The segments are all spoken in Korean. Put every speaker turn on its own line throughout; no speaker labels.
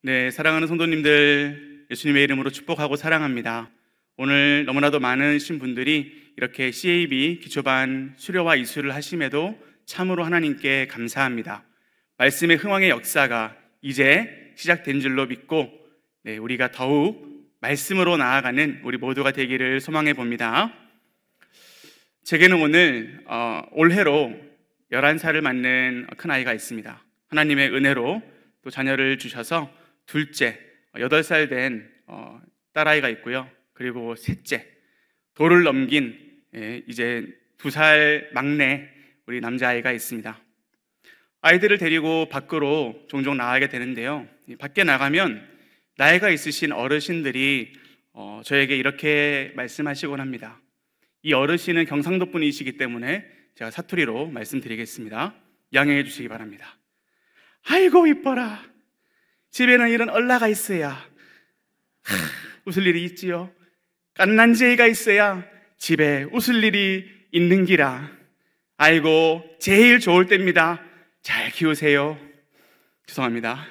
네, 사랑하는 성도님들, 예수님의 이름으로 축복하고 사랑합니다. 오늘 너무나도 많으신 분들이 이렇게 CAB 기초반 수료와 이수를 하심에도 참으로 하나님께 감사합니다. 말씀의 흥왕의 역사가 이제 시작된 줄로 믿고 우리가 더욱 말씀으로 나아가는 우리 모두가 되기를 소망해 봅니다. 제게는 오늘 올해로 11살을 맞는 큰아이가 있습니다. 하나님의 은혜로 또 자녀를 주셔서 둘째, 8살 된 딸아이가 있고요. 그리고 셋째, 돌을 넘긴 이제 2살 막내 우리 남자아이가 있습니다. 아이들을 데리고 밖으로 종종 나가게 되는데요. 밖에 나가면 나이가 있으신 어르신들이 저에게 이렇게 말씀하시곤 합니다. 이 어르신은 경상도 분이시기 때문에 제가 사투리로 말씀드리겠습니다. 양해해 주시기 바랍니다. 아이고 이뻐라, 집에는 이런 얼라가 있어야 웃을 일이 있지요. 깐난제이가 있어야 집에 웃을 일이 있는 기라. 아이고 제일 좋을 때입니다. 잘 키우세요. 죄송합니다.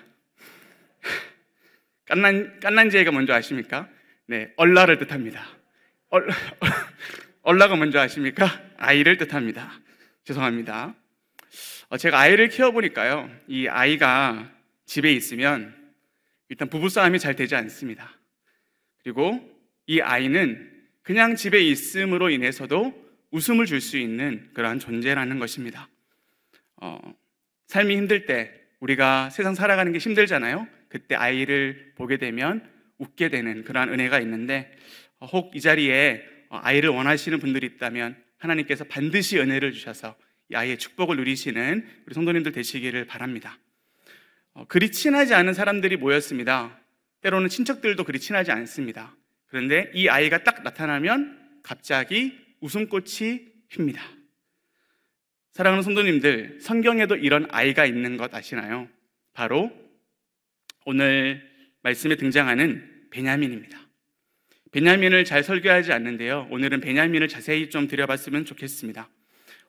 깐난제이가 뭔지 아십니까? 네, 얼라를 뜻합니다. 얼라가 뭔지 아십니까? 아이를 뜻합니다. 죄송합니다. 제가 아이를 키워보니까요, 이 아이가 집에 있으면 일단 부부싸움이 잘 되지 않습니다. 그리고 이 아이는 그냥 집에 있음으로 인해서도 웃음을 줄 수 있는 그러한 존재라는 것입니다. 삶이 힘들 때, 우리가 세상 살아가는 게 힘들잖아요. 그때 아이를 보게 되면 웃게 되는 그러한 은혜가 있는데, 혹 이 자리에 아이를 원하시는 분들이 있다면 하나님께서 반드시 은혜를 주셔서 이 아이의 축복을 누리시는 우리 성도님들 되시기를 바랍니다. 그리 친하지 않은 사람들이 모였습니다. 때로는 친척들도 그리 친하지 않습니다. 그런데 이 아이가 딱 나타나면 갑자기 웃음꽃이 핍니다. 사랑하는 성도님들, 성경에도 이런 아이가 있는 것 아시나요? 바로 오늘 말씀에 등장하는 베냐민입니다. 베냐민을 잘 설교하지 않는데요, 오늘은 베냐민을 자세히 좀 들여봤으면 좋겠습니다.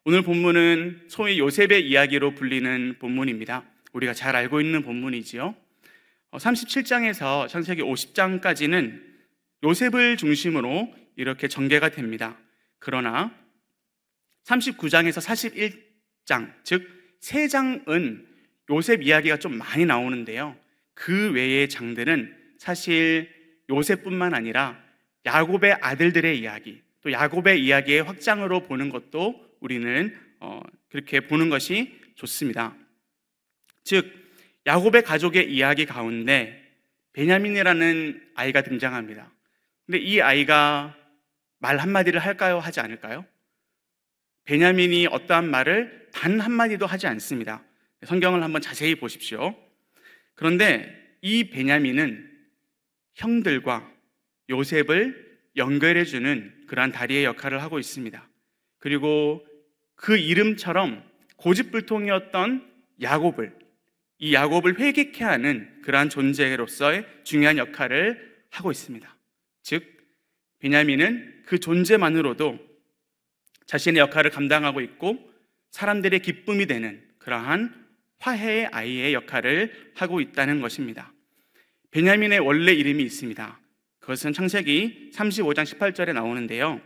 오늘 본문은 소위 요셉의 이야기로 불리는 본문입니다. 우리가 잘 알고 있는 본문이지요. 37장에서 창세기 50장까지는 요셉을 중심으로 이렇게 전개가 됩니다. 그러나 39장에서 41장, 즉 3장은 요셉 이야기가 좀 많이 나오는데요, 그 외의 장들은 사실 요셉뿐만 아니라 야곱의 아들들의 이야기, 또 야곱의 이야기의 확장으로 보는 것도 우리는 그렇게 보는 것이 좋습니다. 즉 야곱의 가족의 이야기 가운데 베냐민이라는 아이가 등장합니다. 근데 이 아이가 말 한마디를 할까요? 하지 않을까요? 베냐민이 어떠한 말을 단 한마디도 하지 않습니다. 성경을 한번 자세히 보십시오. 그런데 이 베냐민은 형들과 요셉을 연결해주는 그러한 다리의 역할을 하고 있습니다. 그리고 그 이름처럼 고집불통이었던 이 야곱을 회개케 하는 그러한 존재로서의 중요한 역할을 하고 있습니다. 즉 베냐민은 그 존재만으로도 자신의 역할을 감당하고 있고 사람들의 기쁨이 되는 그러한 화해의 아이의 역할을 하고 있다는 것입니다. 베냐민의 원래 이름이 있습니다. 그것은 창세기 35장 18절에 나오는데요,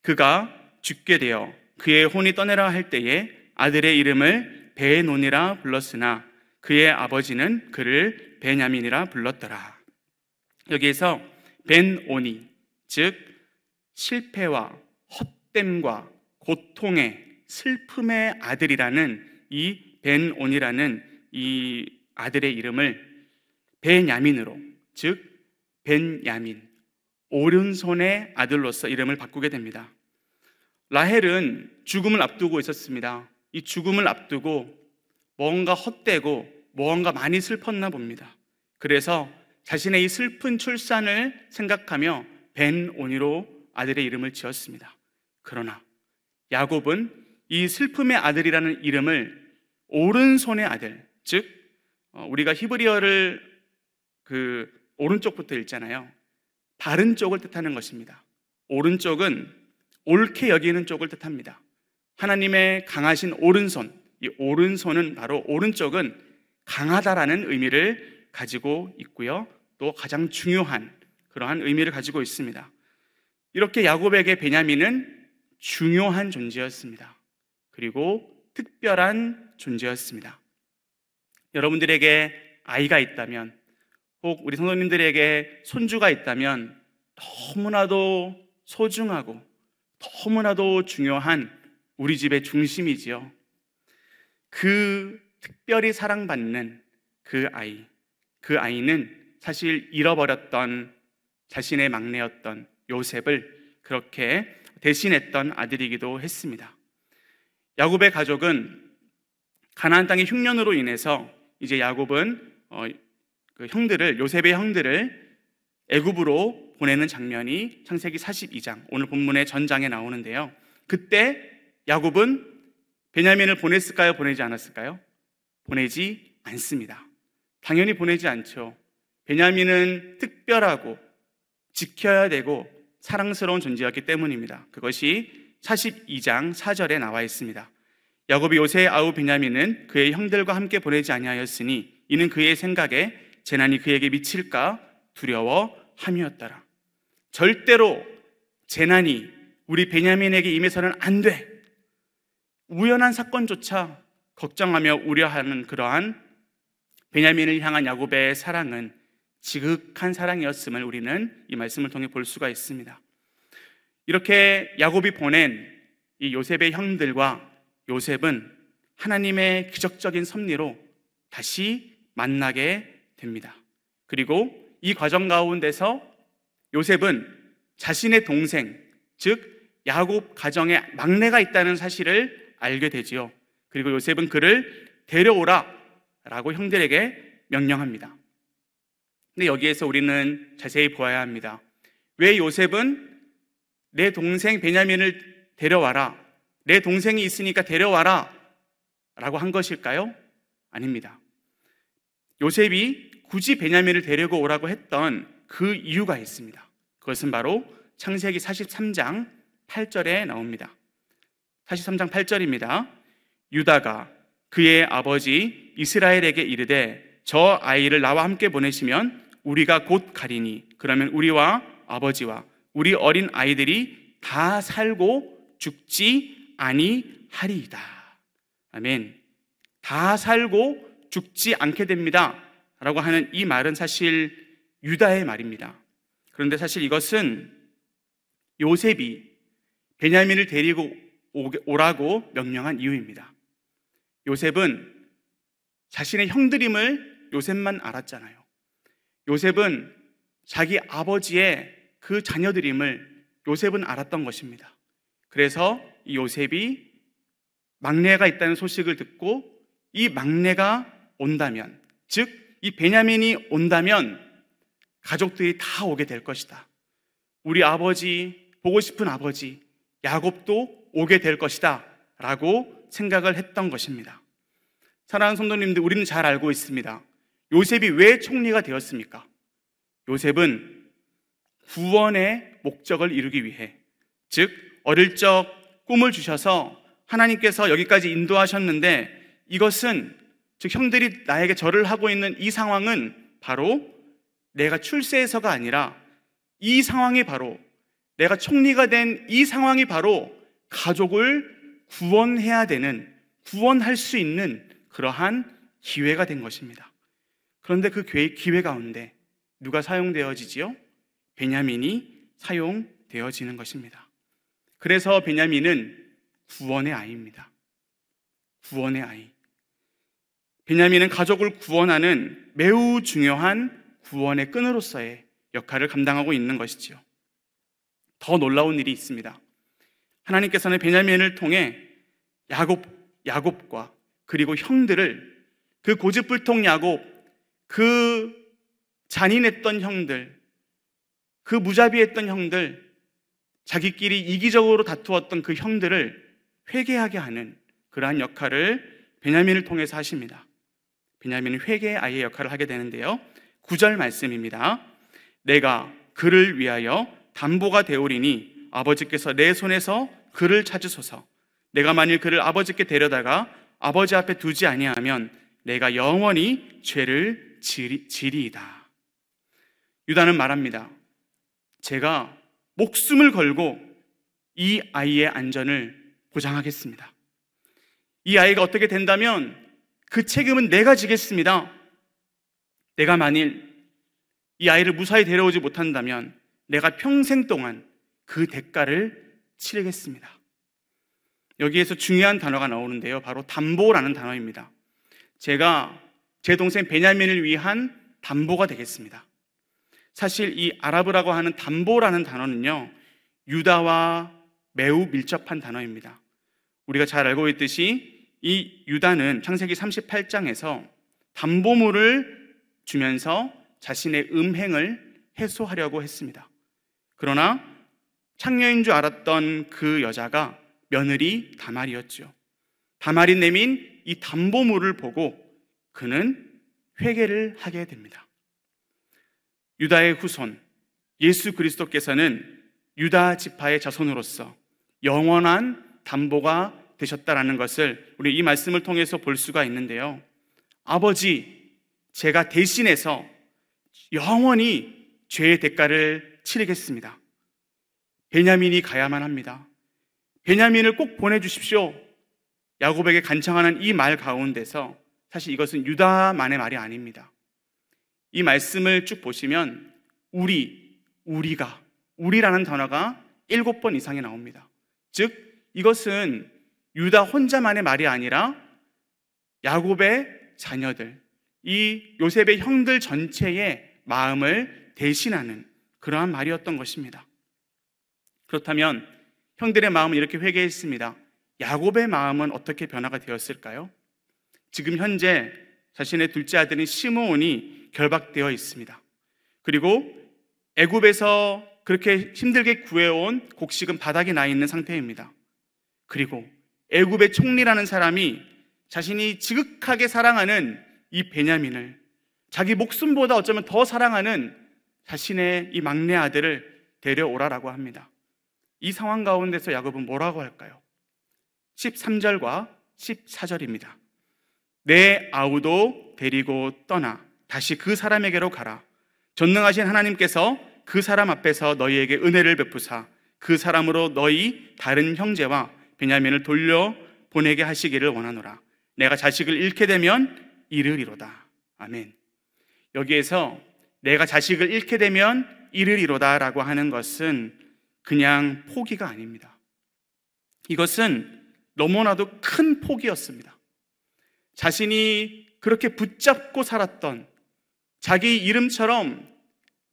그가 죽게 되어 그의 혼이 떠내라 할 때에 아들의 이름을 베논이라 불렀으나 그의 아버지는 그를 베냐민이라 불렀더라. 여기에서 벤오니, 즉 실패와 헛됨과 고통의 슬픔의 아들이라는 이 벤온이라는 이 아들의 이름을 베냐민으로, 즉 벤야민, 오른손의 아들로서 이름을 바꾸게 됩니다. 라헬은 죽음을 앞두고 있었습니다. 이 죽음을 앞두고 뭔가 헛되고 뭔가 많이 슬펐나 봅니다. 그래서 자신의 이 슬픈 출산을 생각하며 벤오니로 아들의 이름을 지었습니다. 그러나 야곱은 이 슬픔의 아들이라는 이름을 오른손의 아들, 즉 우리가 히브리어를 오른쪽부터 읽잖아요. 바른 쪽을 뜻하는 것입니다. 오른쪽은 옳게 여기는 쪽을 뜻합니다. 하나님의 강하신 오른손, 이 오른손은 바로 오른쪽은 강하다라는 의미를 가지고 있고요. 또 가장 중요한 그러한 의미를 가지고 있습니다. 이렇게 야곱에게 베냐민은 중요한 존재였습니다. 그리고 특별한 존재였습니다. 여러분들에게 아이가 있다면, 혹 우리 성도님들에게 손주가 있다면 너무나도 소중하고 너무나도 중요한 우리 집의 중심이지요. 그 특별히 사랑받는 그 아이는 사실 잃어버렸던 자신의 막내였던 요셉을 그렇게 대신했던 아들이기도 했습니다. 야곱의 가족은 가나안 땅의 흉년으로 인해서 이제 야곱은 요셉의 형들을 애굽으로 보내는 장면이 창세기 42장, 오늘 본문의 전장에 나오는데요. 그때 야곱은 베냐민을 보냈을까요? 보내지 않았을까요? 보내지 않습니다. 당연히 보내지 않죠. 베냐민은 특별하고 지켜야 되고 사랑스러운 존재였기 때문입니다. 그것이 42장 4절에 나와 있습니다. 야곱이 요새의 아우 베냐민은 그의 형들과 함께 보내지 아니하였으니 이는 그의 생각에 재난이 그에게 미칠까 두려워함이었더라. 절대로 재난이 우리 베냐민에게 임해서는 안 돼. 우연한 사건조차 걱정하며 우려하는 그러한 베냐민을 향한 야곱의 사랑은 지극한 사랑이었음을 우리는 이 말씀을 통해 볼 수가 있습니다. 이렇게 야곱이 보낸 이 요셉의 형들과 요셉은 하나님의 기적적인 섭리로 다시 만나게 됩니다. 그리고 이 과정 가운데서 요셉은 자신의 동생, 즉 야곱 가정에 막내가 있다는 사실을 알게 되지요. 그리고 요셉은 그를 데려오라 라고 형들에게 명령합니다. 근데 여기에서 우리는 자세히 보아야 합니다. 왜 요셉은 내 동생 베냐민을 데려와라, 내 동생이 있으니까 데려와라 라고 한 것일까요? 아닙니다. 요셉이 굳이 베냐민을 데리고 오라고 했던 그 이유가 있습니다. 그것은 바로 창세기 43장 8절에 나옵니다. 43장 8절입니다. 유다가 그의 아버지 이스라엘에게 이르되 저 아이를 나와 함께 보내시면 우리가 곧 가리니 그러면 우리와 아버지와 우리 어린 아이들이 다 살고 죽지 아니하리이다. 아멘. 다 살고 죽지 않게 됩니다 라고 하는 이 말은 사실 유다의 말입니다. 그런데 사실 이것은 요셉이 베냐민을 데리고 오라고 명령한 이유입니다. 요셉은 자신의 형들임을 요셉만 알았잖아요. 요셉은 자기 아버지의 그 자녀들임을 요셉은 알았던 것입니다. 그래서 이 요셉이 막내가 있다는 소식을 듣고 이 막내가 온다면, 즉 이 베냐민이 온다면 가족들이 다 오게 될 것이다. 우리 아버지, 보고 싶은 아버지 야곱도 오게 될 것이다 라고 생각을 했던 것입니다. 사랑하는 성도님들, 우리는 잘 알고 있습니다. 요셉이 왜 총리가 되었습니까? 요셉은 구원의 목적을 이루기 위해, 즉 어릴 적 꿈을 주셔서 하나님께서 여기까지 인도하셨는데, 이것은 즉 형들이 나에게 절을 하고 있는 이 상황은 바로 내가 출세해서가 아니라 이 상황이 바로, 내가 총리가 된 이 상황이 바로 가족을 구원해야 되는, 구원할 수 있는 그러한 기회가 된 것입니다. 그런데 그 기회 가운데 누가 사용되어지지요? 베냐민이 사용되어지는 것입니다. 그래서 베냐민은 구원의 아이입니다. 구원의 아이. 베냐민은 가족을 구원하는 매우 중요한 구원의 끈으로서의 역할을 감당하고 있는 것이지요. 더 놀라운 일이 있습니다. 하나님께서는 베냐민을 통해 야곱과 그리고 형들을, 그 고집불통 야곱, 그 잔인했던 형들, 그 무자비했던 형들, 자기끼리 이기적으로 다투었던 그 형들을 회개하게 하는 그러한 역할을 베냐민을 통해서 하십니다. 베냐민은 회개의 아이의 역할을 하게 되는데요, 9절 말씀입니다. 내가 그를 위하여 담보가 되오리니 아버지께서 내 손에서 그를 찾으소서. 내가 만일 그를 아버지께 데려다가 아버지 앞에 두지 아니하면 내가 영원히 죄를 지리이다. 유다는 말합니다. 제가 목숨을 걸고 이 아이의 안전을 보장하겠습니다. 이 아이가 어떻게 된다면 그 책임은 내가 지겠습니다. 내가 만일 이 아이를 무사히 데려오지 못한다면 내가 평생 동안 그 대가를 치르겠습니다. 여기에서 중요한 단어가 나오는데요, 바로 담보라는 단어입니다. 제가 제 동생 베냐민을 위한 담보가 되겠습니다. 사실 이 아라브라고 하는 담보라는 단어는요, 유다와 매우 밀접한 단어입니다. 우리가 잘 알고 있듯이 이 유다는 창세기 38장에서 담보물을 주면서 자신의 음행을 해소하려고 했습니다. 그러나 창녀인 줄 알았던 그 여자가 며느리 다말이었죠. 다말이 내민 이 담보물을 보고 그는 회개를 하게 됩니다. 유다의 후손 예수 그리스도께서는 유다 지파의 자손으로서 영원한 담보가 되셨다라는 것을 우리 이 말씀을 통해서 볼 수가 있는데요. 아버지, 제가 대신해서 영원히 죄의 대가를 치르겠습니다. 베냐민이 가야만 합니다. 베냐민을 꼭 보내주십시오. 야곱에게 간청하는 이 말 가운데서 사실 이것은 유다만의 말이 아닙니다. 이 말씀을 쭉 보시면 우리가, 우리라는 단어가 7번 이상이 나옵니다. 즉 이것은 유다 혼자만의 말이 아니라 야곱의 자녀들, 이 요셉의 형들 전체의 마음을 대신하는 그러한 말이었던 것입니다. 그렇다면 형들의 마음은 이렇게 회개했습니다. 야곱의 마음은 어떻게 변화가 되었을까요? 지금 현재 자신의 둘째 아들인 시므온이 결박되어 있습니다. 그리고 애굽에서 그렇게 힘들게 구해온 곡식은 바닥에 나 있는 상태입니다. 그리고 애굽의 총리라는 사람이 자신이 지극하게 사랑하는 이 베냐민을 자기 목숨보다 어쩌면 더 사랑하는 자신의 이 막내 아들을 데려오라라고 합니다. 이 상황 가운데서 야곱은 뭐라고 할까요? 13절과 14절입니다. 내 아우도 데리고 떠나 다시 그 사람에게로 가라. 전능하신 하나님께서 그 사람 앞에서 너희에게 은혜를 베푸사 그 사람으로 너희 다른 형제와 베냐민을 돌려보내게 하시기를 원하노라. 내가 자식을 잃게 되면 이르리로다. 아멘. 여기에서 내가 자식을 잃게 되면 이르리로다 라고 하는 것은 그냥 포기가 아닙니다. 이것은 너무나도 큰 포기였습니다. 자신이 그렇게 붙잡고 살았던, 자기 이름처럼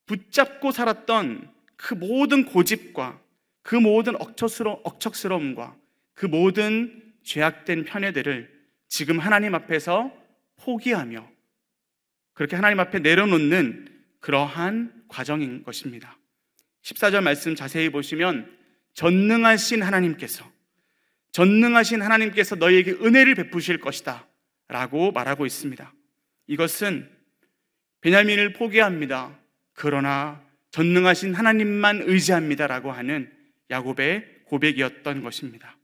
붙잡고 살았던 그 모든 고집과 그 모든 억척스러움과 그 모든 죄악된 편애들을 지금 하나님 앞에서 포기하며 그렇게 하나님 앞에 내려놓는 그러한 과정인 것입니다. 14절 말씀 자세히 보시면 전능하신 하나님께서 너희에게 은혜를 베푸실 것이다 라고 말하고 있습니다. 이것은 베냐민을 포기합니다. 그러나 전능하신 하나님만 의지합니다 라고 하는 야곱의 고백이었던 것입니다.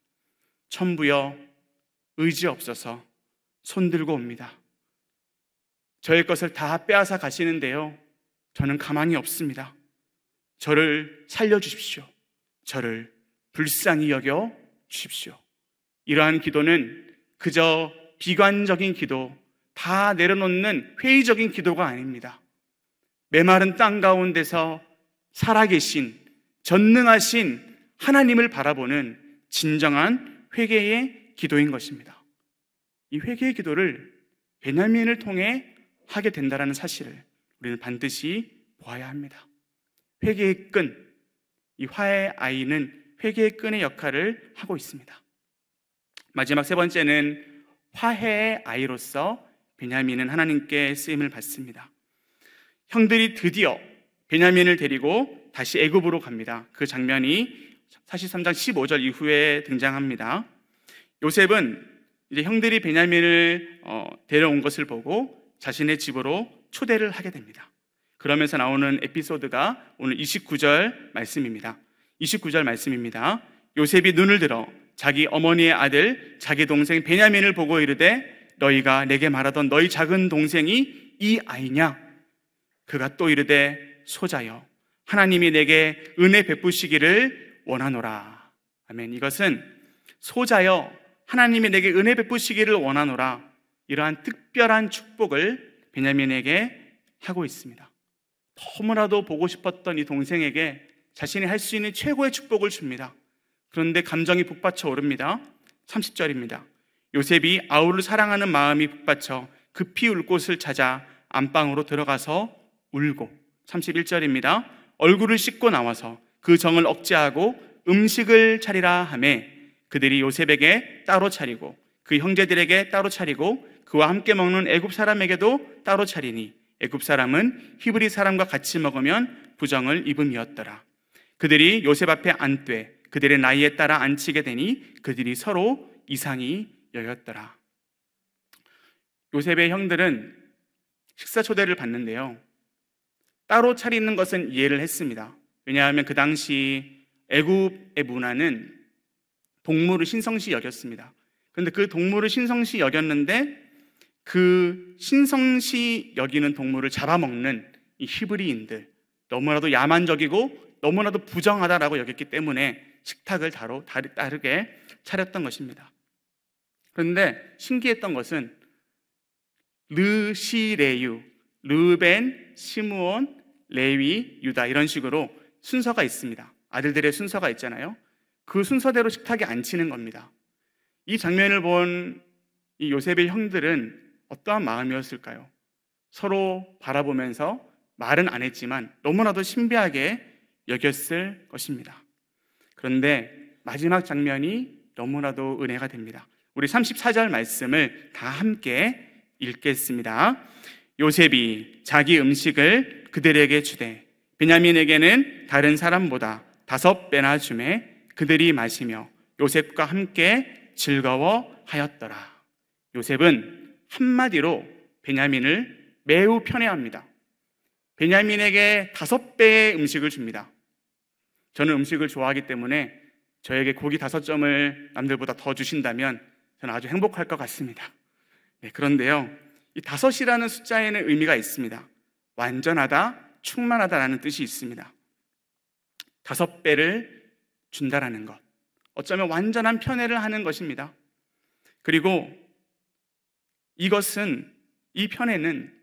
천부여 의지 없어서 손들고 옵니다. 저의 것을 다 빼앗아 가시는데요, 저는 가만히 없습니다. 저를 살려주십시오. 저를 불쌍히 여겨 주십시오. 이러한 기도는 그저 비관적인 기도, 다 내려놓는 회의적인 기도가 아닙니다. 메마른 땅 가운데서 살아계신 전능하신 하나님을 바라보는 진정한 회개의 기도인 것입니다. 이 회개의 기도를 베냐민을 통해 하게 된다는 사실을 우리는 반드시 보아야 합니다. 회개의 끈, 이 화의 아이는 회개의 끈의 역할을 하고 있습니다. 마지막 세 번째는 화해의 아이로서 베냐민은 하나님께 쓰임을 받습니다. 형들이 드디어 베냐민을 데리고 다시 애굽으로 갑니다. 그 장면이 43장 15절 이후에 등장합니다. 요셉은 이제 형들이 베냐민을 데려온 것을 보고 자신의 집으로 초대를 하게 됩니다. 그러면서 나오는 에피소드가 오늘 29절 말씀입니다. 29절 말씀입니다. 요셉이 눈을 들어 자기 어머니의 아들 자기 동생 베냐민을 보고 이르되 너희가 내게 말하던 너희 작은 동생이 이 아이냐? 그가 또 이르되 소자여 하나님이 내게 은혜 베푸시기를 원하노라. 아멘. 이것은 소자여 하나님이 내게 은혜 베푸시기를 원하노라, 이러한 특별한 축복을 베냐민에게 하고 있습니다. 너무나도 보고 싶었던 이 동생에게 자신이 할 수 있는 최고의 축복을 줍니다. 그런데 감정이 북받쳐 오릅니다. 30절입니다. 요셉이 아우를 사랑하는 마음이 북받쳐 급히 울 곳을 찾아 안방으로 들어가서 울고, 31절입니다. 얼굴을 씻고 나와서 그 정을 억제하고 음식을 차리라 하매 그들이 요셉에게 따로 차리고 그 형제들에게 따로 차리고 그와 함께 먹는 애굽 사람에게도 따로 차리니 애굽 사람은 히브리 사람과 같이 먹으면 부정을 입음이었더라. 그들이 요셉 앞에 앉되 그들의 나이에 따라 앉히게 되니 그들이 서로 이상히 여겼더라. 요셉의 형들은 식사 초대를 받는데요, 따로 차리는 것은 이해를 했습니다. 왜냐하면 그 당시 애굽의 문화는 동물을 신성시 여겼습니다. 그런데 그 동물을 신성시 여겼는데 그 신성시 여기는 동물을 잡아먹는 이 히브리인들, 너무나도 야만적이고 너무나도 부정하다라고 여겼기 때문에 식탁을 다르게 차렸던 것입니다. 그런데 신기했던 것은 르시레유, 르벤, 시므온, 레위, 유다, 이런 식으로 순서가 있습니다. 아들들의 순서가 있잖아요. 그 순서대로 식탁에 앉히는 겁니다. 이 장면을 본 이 요셉의 형들은 어떠한 마음이었을까요? 서로 바라보면서 말은 안 했지만 너무나도 신비하게 여겼을 것입니다. 그런데 마지막 장면이 너무나도 은혜가 됩니다. 우리 34절 말씀을 다 함께 읽겠습니다. 요셉이 자기 음식을 그들에게 주되 베냐민에게는 다른 사람보다 5배나 주매 그들이 마시며 요셉과 함께 즐거워하였더라. 요셉은 한마디로 베냐민을 매우 편애합니다. 베냐민에게 5배의 음식을 줍니다. 저는 음식을 좋아하기 때문에 저에게 고기 5점을 남들보다 더 주신다면 저는 아주 행복할 것 같습니다. 네, 그런데요, 이 5이라는 숫자에는 의미가 있습니다. 완전하다, 충만하다라는 뜻이 있습니다. 5배를 준다라는 것, 어쩌면 완전한 편애를 하는 것입니다. 그리고 이 편애는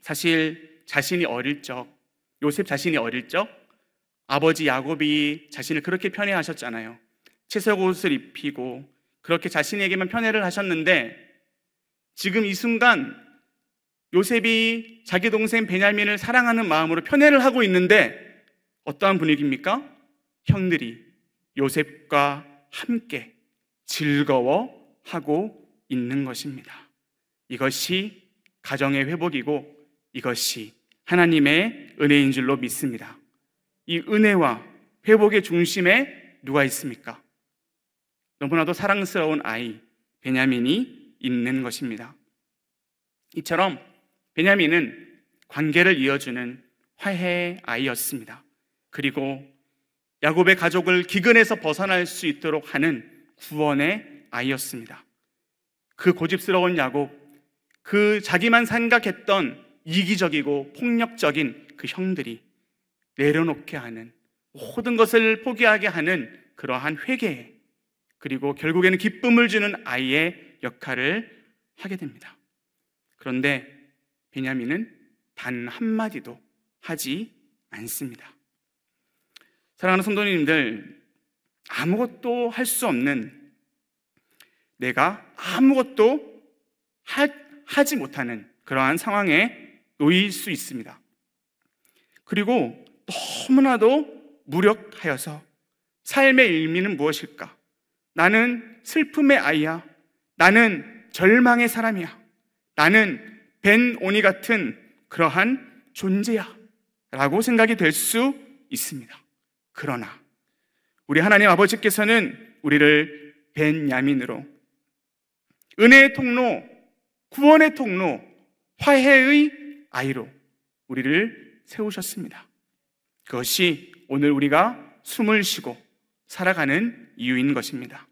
사실 자신이 어릴 적, 요셉 자신이 어릴 적 아버지 야곱이 자신을 그렇게 편애하셨잖아요. 채색 옷을 입히고 그렇게 자신에게만 편애를 하셨는데, 지금 이 순간 요셉이 자기 동생 베냐민을 사랑하는 마음으로 편애를 하고 있는데 어떠한 분위기입니까? 형들이 요셉과 함께 즐거워하고 있는 것입니다. 이것이 가정의 회복이고 이것이 하나님의 은혜인 줄로 믿습니다. 이 은혜와 회복의 중심에 누가 있습니까? 너무나도 사랑스러운 아이 베냐민이 있는 것입니다. 이처럼 베냐민은 관계를 이어주는 화해의 아이였습니다. 그리고 야곱의 가족을 기근에서 벗어날 수 있도록 하는 구원의 아이였습니다. 그 고집스러운 야곱, 그 자기만 생각했던 이기적이고 폭력적인 그 형들이 내려놓게 하는, 모든 것을 포기하게 하는 그러한 회개, 그리고 결국에는 기쁨을 주는 아이의 역할을 하게 됩니다. 그런데 베냐민은 단 한마디도 하지 않습니다. 사랑하는 성도님들, 아무것도 할 수 없는, 내가 아무것도 하지 못하는 그러한 상황에 놓일 수 있습니다. 그리고 너무나도 무력하여서 삶의 의미는 무엇일까? 나는 슬픔의 아이야. 나는 절망의 사람이야. 나는 벤오니 같은 그러한 존재야 라고 생각이 될 수 있습니다. 그러나 우리 하나님 아버지께서는 우리를 벤야민으로, 은혜의 통로, 구원의 통로, 화해의 아이로 우리를 세우셨습니다. 그것이 오늘 우리가 숨을 쉬고 살아가는 이유인 것입니다.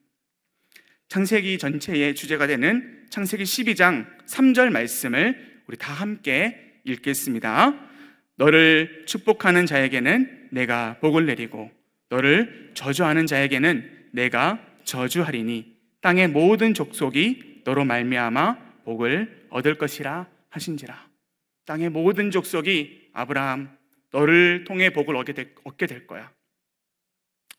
창세기 전체의 주제가 되는 창세기 12장 3절 말씀을 우리 다 함께 읽겠습니다. 너를 축복하는 자에게는 내가 복을 내리고 너를 저주하는 자에게는 내가 저주하리니 땅의 모든 족속이 너로 말미암아 복을 얻을 것이라 하신지라. 땅의 모든 족속이 아브라함 너를 통해 복을 얻게 될 거야.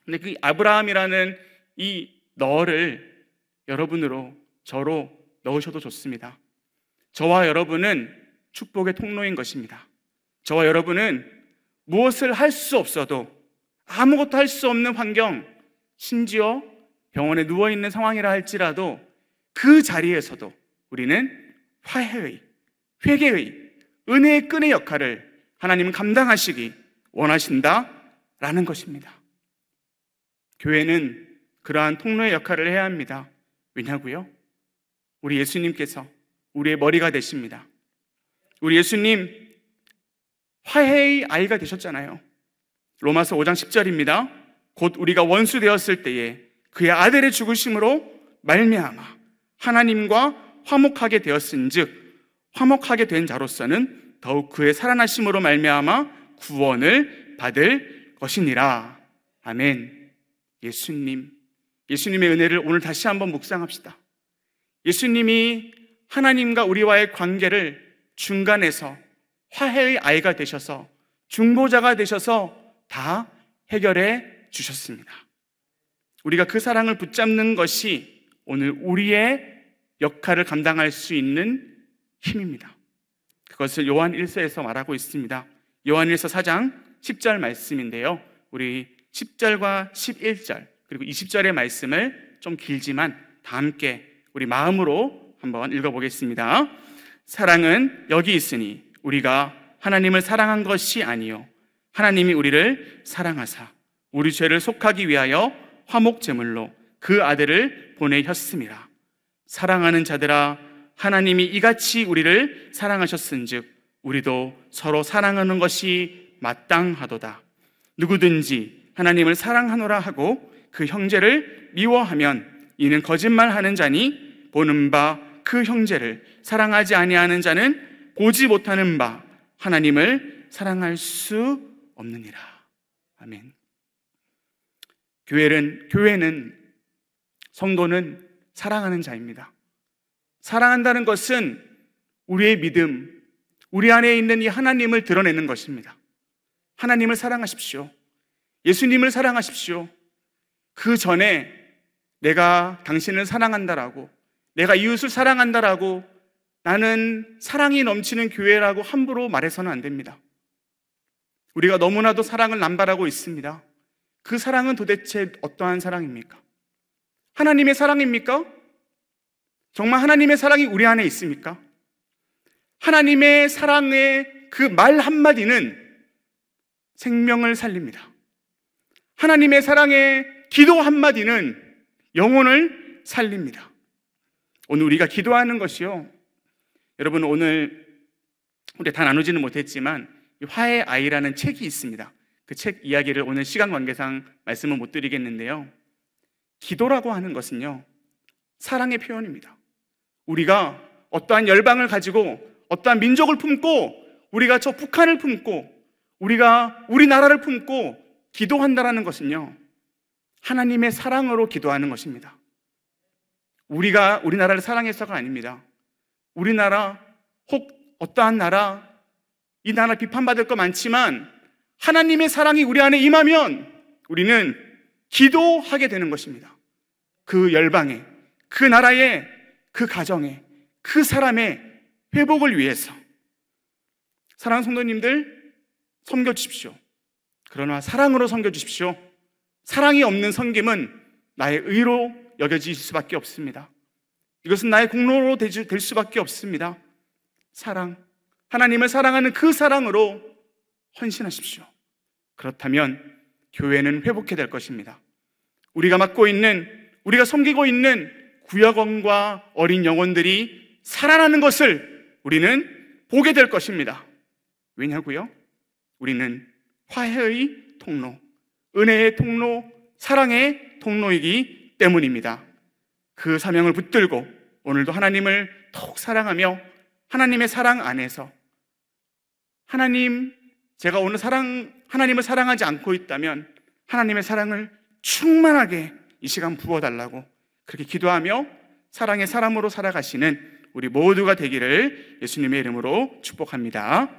근데 그 아브라함이라는 이 너를 여러분으로 저로 넣으셔도 좋습니다. 저와 여러분은 축복의 통로인 것입니다. 저와 여러분은 무엇을 할 수 없어도, 아무것도 할 수 없는 환경, 심지어 병원에 누워있는 상황이라 할지라도 그 자리에서도 우리는 화해의, 회개의, 은혜의 끈의 역할을 하나님은 감당하시기 원하신다라는 것입니다. 교회는 그러한 통로의 역할을 해야 합니다. 왜냐고요? 우리 예수님께서 우리의 머리가 되십니다. 우리 예수님 화해의 아이가 되셨잖아요. 로마서 5장 10절입니다. 곧 우리가 원수 되었을 때에 그의 아들의 죽으심으로 말미암아 하나님과 화목하게 되었은즉 화목하게 된 자로서는 더욱 그의 살아나심으로 말미암아 구원을 받을 것이니라. 아멘. 예수님의 은혜를 오늘 다시 한번 묵상합시다. 예수님이 하나님과 우리와의 관계를 중간에서 화해의 아이가 되셔서, 중보자가 되셔서 다 해결해 주셨습니다. 우리가 그 사랑을 붙잡는 것이 오늘 우리의 역할을 감당할 수 있는 힘입니다. 그것을 요한 1서에서 말하고 있습니다. 요한 1서 4장 10절 말씀인데요, 우리 10절과 11절 그리고 20절의 말씀을 좀 길지만 다 함께 우리 마음으로 한번 읽어보겠습니다. 사랑은 여기 있으니 우리가 하나님을 사랑한 것이 아니요 하나님이 우리를 사랑하사 우리 죄를 속하기 위하여 화목제물로 그 아들을 보내셨음이라. 사랑하는 자들아, 하나님이 이같이 우리를 사랑하셨은즉 우리도 서로 사랑하는 것이 마땅하도다. 누구든지 하나님을 사랑하노라 하고 그 형제를 미워하면 이는 거짓말하는 자니 보는 바 그 형제를 사랑하지 아니하는 자는 보지 못하는 바 하나님을 사랑할 수 없느니라. 아멘. 교회는 성도는 사랑하는 자입니다. 사랑한다는 것은 우리의 믿음, 우리 안에 있는 이 하나님을 드러내는 것입니다. 하나님을 사랑하십시오. 예수님을 사랑하십시오. 그 전에 내가 당신을 사랑한다라고, 내가 이웃을 사랑한다라고, 나는 사랑이 넘치는 교회라고 함부로 말해서는 안 됩니다. 우리가 너무나도 사랑을 남발하고 있습니다. 그 사랑은 도대체 어떠한 사랑입니까? 하나님의 사랑입니까? 정말 하나님의 사랑이 우리 안에 있습니까? 하나님의 사랑의 그 말 한마디는 생명을 살립니다. 하나님의 사랑의 기도 한마디는 영혼을 살립니다. 오늘 우리가 기도하는 것이요, 여러분 오늘 우리 다 나누지는 못했지만 화해의 아이라는 책이 있습니다. 그 책 이야기를 오늘 시간 관계상 말씀을 못 드리겠는데요, 기도라고 하는 것은요 사랑의 표현입니다. 우리가 어떠한 열방을 가지고 어떠한 민족을 품고 우리가 저 북한을 품고 우리가 우리나라를 품고 기도한다라는 것은요 하나님의 사랑으로 기도하는 것입니다. 우리가 우리나라를 사랑해서가 아닙니다. 우리나라 혹 어떠한 나라, 이 나라 비판받을 거 많지만 하나님의 사랑이 우리 안에 임하면 우리는 기도하게 되는 것입니다. 그 열방에, 그 나라에, 그 가정에, 그 사람의 회복을 위해서. 사랑하는 성도님들, 섬겨주십시오. 그러나 사랑으로 섬겨주십시오. 사랑이 없는 섬김은 나의 의로 여겨질 수밖에 없습니다. 이것은 나의 공로로 될 수밖에 없습니다. 사랑, 하나님을 사랑하는 그 사랑으로 헌신하십시오. 그렇다면 교회는 회복해 될 것입니다. 우리가 맡고 있는, 우리가 섬기고 있는 구역원과 어린 영혼들이 살아나는 것을 우리는 보게 될 것입니다. 왜냐고요? 우리는 화해의 통로, 은혜의 통로, 사랑의 통로이기 때문입니다. 그 사명을 붙들고 오늘도 하나님을 더욱 사랑하며 하나님의 사랑 안에서 제가 오늘 하나님을 사랑하지 않고 있다면 하나님의 사랑을 충만하게 이 시간 부어달라고 그렇게 기도하며 사랑의 사람으로 살아가시는 우리 모두가 되기를 예수님의 이름으로 축복합니다.